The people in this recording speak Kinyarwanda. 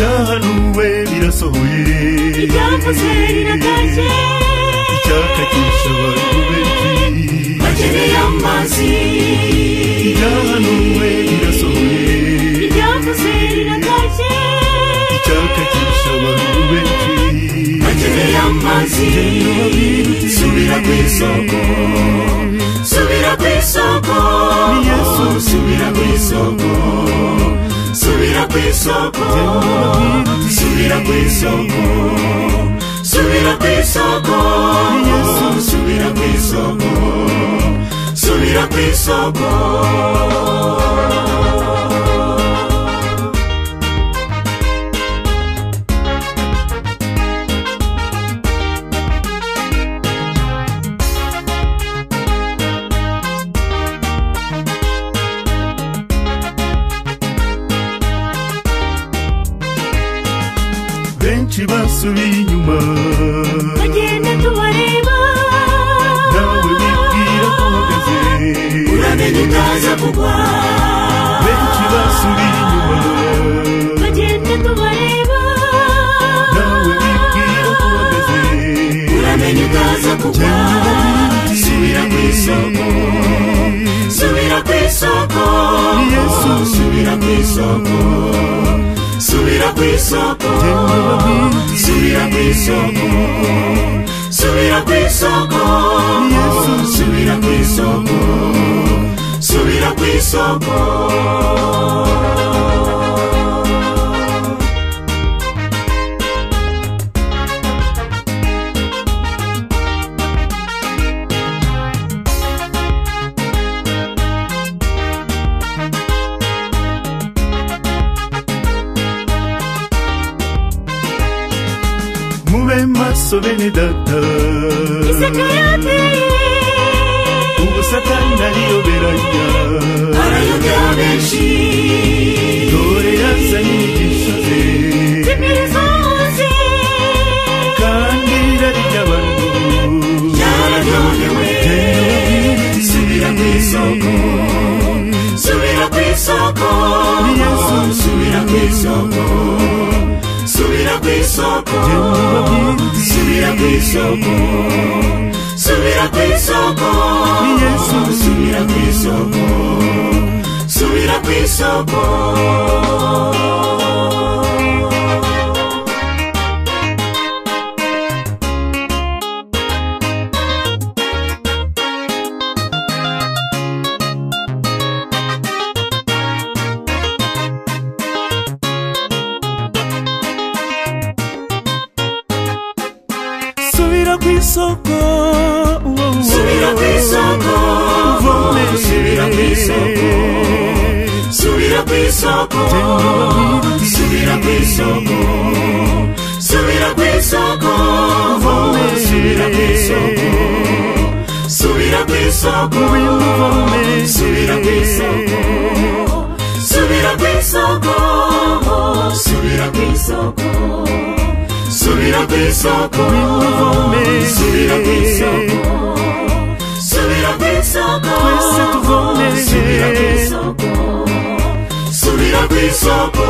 ibyahanuwe birasohoye ibyavuze birakaje icyaka cyishe abantu benshi bakeneye amazi ibyahanuwe birasohoye ibyavuze birakaje icyaka cyishe abantu benshi bakeneye amazi subira ku isoko subira ku isoko Yesu subira ku isoko subira ku isoko subira ku isoko subira ku isoko Yesu subira ku isoko subira ku isoko benshi basubiye inyuma bagenda tubareba nawe wibwira ko uhagaze uramenye utaza kugwa benshi basubiye inyuma bagenda tubareba nawe wibwira ko uhagaze uramenye utaza kugwa subira ku isoko subira ku isoko Yesu subira ku isoko subira ku isoko subira ku isoko subira ku isoko Yesu subira ku isoko subira ku isoko mube maso bene data isaka yateye ubu satani ariyoberanya arayobya benshi dore yazanye inyigisho ze zimiriza hose kandi irari ry'abantu yararyohewe subira ku isoko subira ku isoko Yesu subira ku isoko subira ku isoko subira ku isoko subira ku isoko Yesu subira ku isoko subira ku isoko subira ku isoko subira ku isoko subira ku isoko subira ku isoko subira ku isoko subira ku isoko subira ku isoko subira ku isoko subira ku isoko subira ku isoko subira ku isoko subira ku isoko subira ku isoko subira ku isoko twese tuvome subira ku isoko subira ku isoko